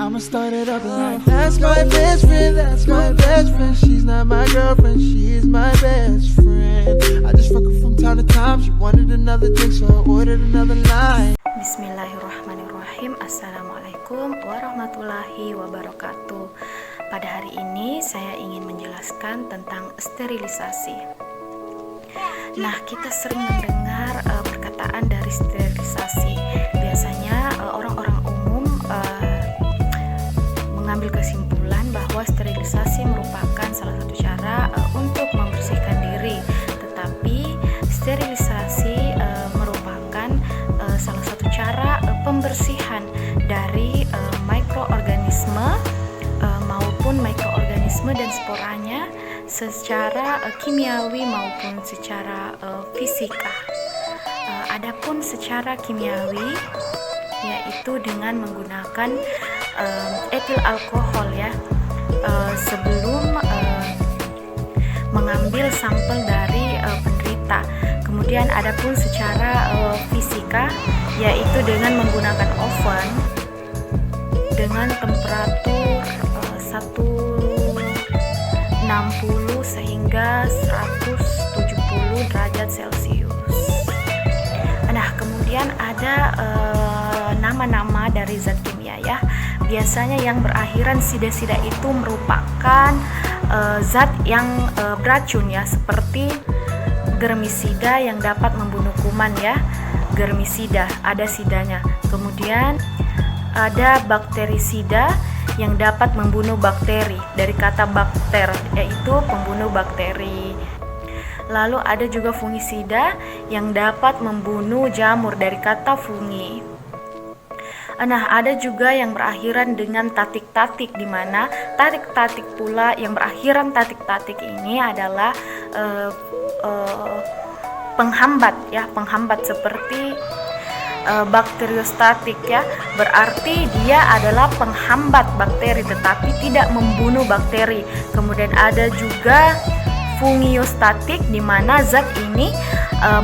I'ma start it up like that's my best friend, that's my best friend. She's not my girlfriend, she is my best friend. I just fuck her from time to time. She wanted another drink, so I ordered another line. Bismillahirrahmanirrahim. Assalamualaikum warahmatullahi wabarakatuh. Pada hari ini saya ingin menjelaskan tentang sterilisasi. Nah, kita sering mendengar perkataan dari sterilisasi. Biasanya orang-orang umum mengambil kesimpulan bahwa sterilisasi merupakan salah satu cara untuk membersihkan diri. Tetapi sterilisasi merupakan salah satu cara pembersihan dari mikroorganisme maupun mikroorganisme dan sporanya secara kimiawi maupun secara fisika. Adapun secara kimiawi yaitu dengan menggunakan etil alkohol ya, sebelum mengambil sampel dari penderita. Kemudian adapun secara fisika yaitu dengan menggunakan oven dengan temperatur 160 sehingga 170 derajat Celcius. Nah, kemudian ada nama-nama dari zat kimia ya. Biasanya yang berakhiran sida-sida itu merupakan zat yang beracun ya, seperti germisida yang dapat membunuh kuman ya. Germisida, ada sidanya. Kemudian ada bakterisida yang dapat membunuh bakteri, dari kata bakter yaitu pembunuh bakteri. Lalu ada juga fungisida yang dapat membunuh jamur, dari kata fungi. Nah, ada juga yang berakhiran dengan tatik-tatik, di mana tatik-tatik pula yang berakhiran tatik-tatik ini adalah penghambat ya, penghambat seperti bakteriostatik ya, berarti dia adalah penghambat bakteri tetapi tidak membunuh bakteri. Kemudian ada juga fungiostatik, di mana zat ini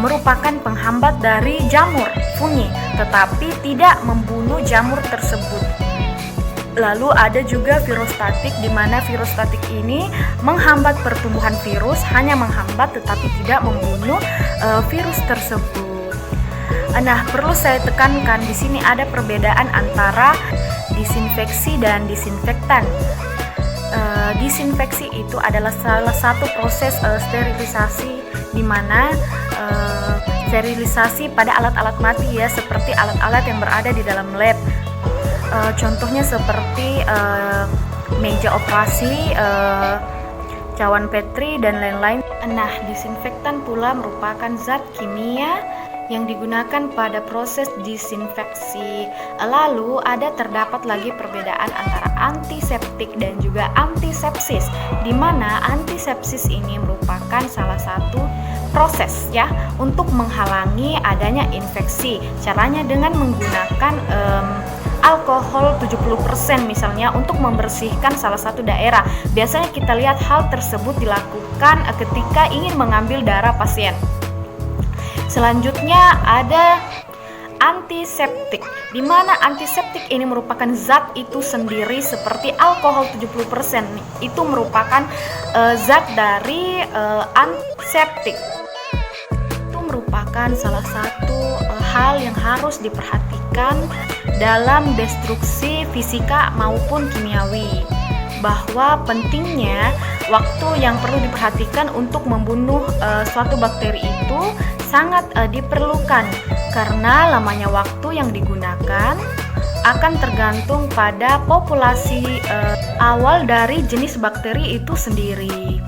merupakan penghambat dari jamur fungi tetapi tidak membunuh jamur tersebut. Lalu ada juga virostatik, di mana virostatik ini menghambat pertumbuhan virus, hanya menghambat tetapi tidak membunuh virus tersebut. Nah, perlu saya tekankan di sini ada perbedaan antara disinfeksi dan disinfektan. Disinfeksi itu adalah salah satu proses sterilisasi, di mana sterilisasi pada alat-alat mati ya, seperti alat-alat yang berada di dalam lab. Contohnya seperti meja operasi, cawan Petri dan lain-lain. Nah, disinfektan pula merupakan zat kimia yang digunakan pada proses disinfeksi. Lalu terdapat lagi perbedaan antara antiseptik dan juga antisepsis, di mana antisepsis ini merupakan salah satu proses ya untuk menghalangi adanya infeksi. Caranya dengan menggunakan alkohol 70% misalnya untuk membersihkan salah satu daerah. Biasanya kita lihat hal tersebut dilakukan ketika ingin mengambil darah pasien. Selanjutnya ada antiseptik, di mana antiseptik ini merupakan zat itu sendiri seperti alkohol 70%. Itu merupakan zat dari antiseptik. Itu merupakan salah satu hal yang harus diperhatikan dalam destruksi fisika maupun kimiawi, bahwa pentingnya waktu yang perlu diperhatikan untuk membunuh suatu bakteri itu sangat diperlukan, karena lamanya waktu yang digunakan akan tergantung pada populasi awal dari jenis bakteri itu sendiri.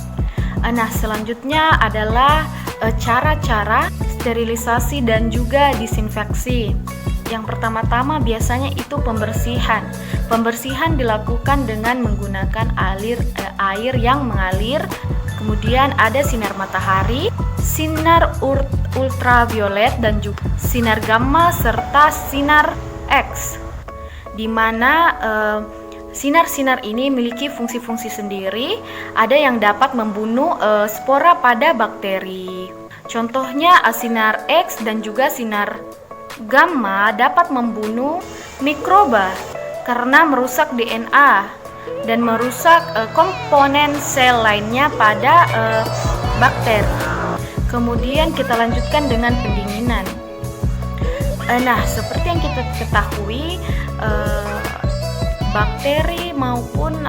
Nah, selanjutnya adalah cara-cara sterilisasi dan juga disinfeksi. Yang pertama-tama biasanya itu pembersihan. Pembersihan dilakukan dengan menggunakan air yang mengalir. Kemudian ada sinar matahari, sinar ultraviolet dan juga sinar gamma serta sinar X, di mana sinar-sinar ini memiliki fungsi-fungsi sendiri. Ada yang dapat membunuh spora pada bakteri. Contohnya sinar X dan juga sinar gamma dapat membunuh mikroba karena merusak DNA dan merusak komponen sel lainnya pada bakteri. Kemudian kita lanjutkan dengan pendinginan. Nah, seperti yang kita ketahui, bakteri maupun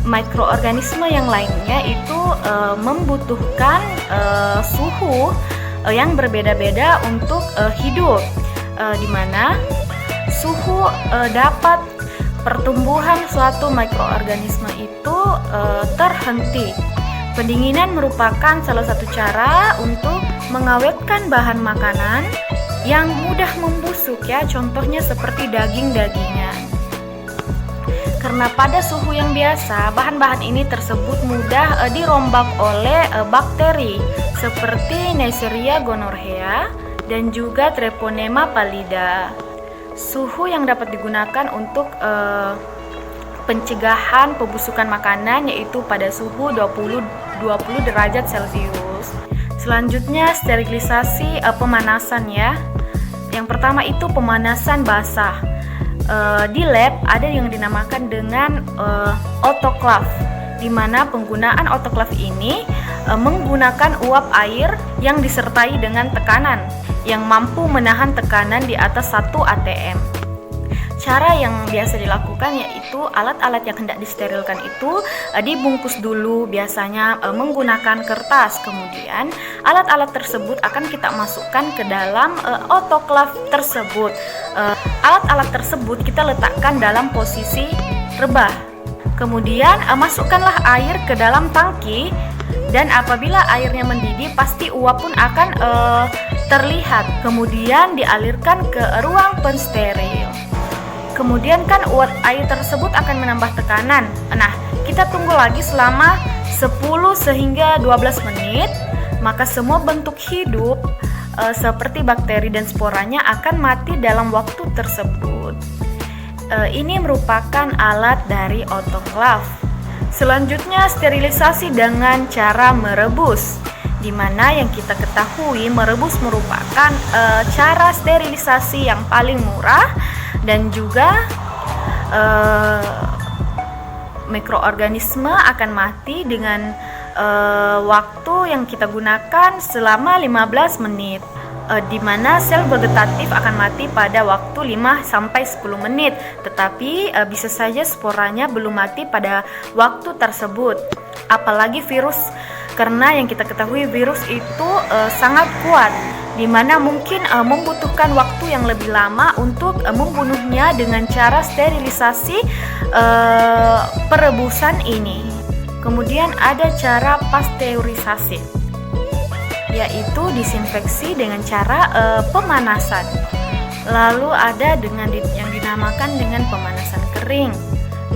mikroorganisme yang lainnya itu membutuhkan suhu yang berbeda-beda untuk hidup, di mana suhu dapat pertumbuhan suatu mikroorganisme itu terhenti. Pendinginan merupakan salah satu cara untuk mengawetkan bahan makanan yang mudah membusuk ya, contohnya seperti daging-dagingan. Karena pada suhu yang biasa, bahan-bahan ini tersebut mudah dirombak oleh bakteri seperti Neisseria gonorrhea dan juga Treponema pallida. Suhu yang dapat digunakan untuk pencegahan pembusukan makanan yaitu pada suhu 20 derajat Celcius. Selanjutnya sterilisasi pemanasan ya. Yang pertama itu pemanasan basah. Di lab ada yang dinamakan dengan autoclave, di mana penggunaan autoclave ini menggunakan uap air yang disertai dengan tekanan yang mampu menahan tekanan di atas 1 atm. Cara yang biasa dilakukan yaitu alat-alat yang hendak disterilkan itu dibungkus dulu, biasanya menggunakan kertas. Kemudian alat-alat tersebut akan kita masukkan ke dalam autoclave tersebut. Alat-alat tersebut kita letakkan dalam posisi rebah. Kemudian masukkanlah air ke dalam tangki, dan apabila airnya mendidih pasti uap pun akan terlihat. Kemudian dialirkan ke ruang pensteril. Kemudian kan uap air tersebut akan menambah tekanan. Nah, kita tunggu lagi selama 10 sehingga 12 menit, maka semua bentuk hidup seperti bakteri dan sporanya akan mati dalam waktu tersebut. Ini merupakan alat dari autoclave. Selanjutnya sterilisasi dengan cara merebus, di mana yang kita ketahui merebus merupakan cara sterilisasi yang paling murah dan juga mikroorganisme akan mati dengan waktu yang kita gunakan selama 15 menit, di mana sel vegetatif akan mati pada waktu 5-10 menit, tetapi bisa saja sporanya belum mati pada waktu tersebut. Apalagi virus, karena yang kita ketahui virus itu sangat kuat, di mana mungkin membutuhkan waktu yang lebih lama untuk membunuhnya dengan cara sterilisasi perebusan ini. Kemudian ada cara pasteurisasi, yaitu disinfeksi dengan cara pemanasan. Lalu ada dengan yang dinamakan dengan pemanasan kering.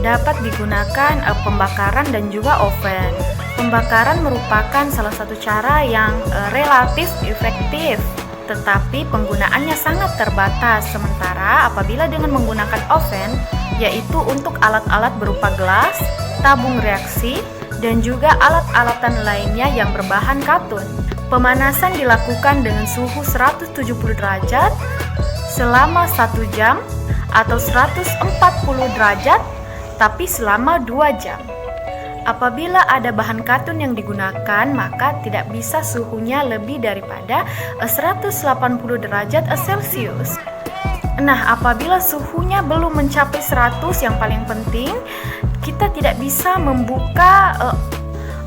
Dapat digunakan pembakaran dan juga oven. Pembakaran merupakan salah satu cara yang relatif efektif, tetapi penggunaannya sangat terbatas. Sementara apabila dengan menggunakan oven, yaitu untuk alat-alat berupa gelas, tabung reaksi, dan juga alat-alatan lainnya yang berbahan katun. Pemanasan dilakukan dengan suhu 170 derajat selama 1 jam atau 140 derajat tapi selama 2 jam. Apabila ada bahan katun yang digunakan, maka tidak bisa suhunya lebih daripada 180 derajat Celcius. Nah, apabila suhunya belum mencapai 100, yang paling penting kita tidak bisa membuka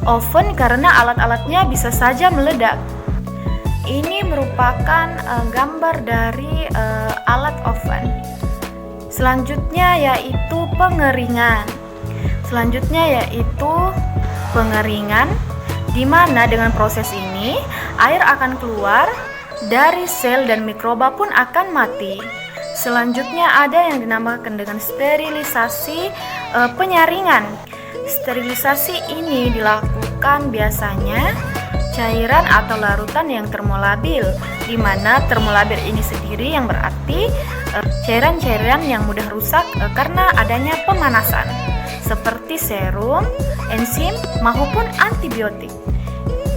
oven karena alat-alatnya bisa saja meledak. Ini merupakan gambar dari alat oven. Selanjutnya yaitu pengeringan. Di mana dengan proses ini air akan keluar dari sel dan mikroba pun akan mati. Selanjutnya ada yang dinamakan dengan sterilisasi penyaringan. Sterilisasi ini dilakukan biasanya cairan atau larutan yang termolabil, di mana termolabil ini sendiri yang berarti cairan-cairan yang mudah rusak karena adanya pemanasan, seperti serum, enzim maupun antibiotik,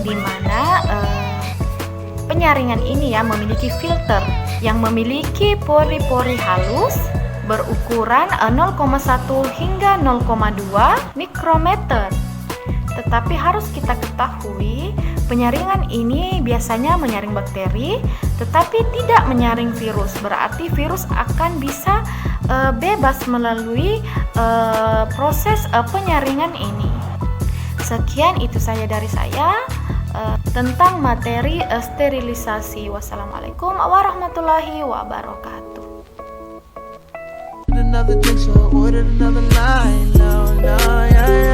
di mana penyaringan ini ya memiliki filter yang memiliki pori-pori halus berukuran 0,1 hingga 0,2 mikrometer. Tetapi harus kita ketahui, penyaringan ini biasanya menyaring bakteri, tetapi tidak menyaring virus. Berarti virus akan bisa bebas melalui proses penyaringan ini. Sekian itu saja dari saya tentang materi sterilisasi. Wassalamualaikum warahmatullahi wabarakatuh. Another drink, so I ordered another line. No, no, yeah, yeah.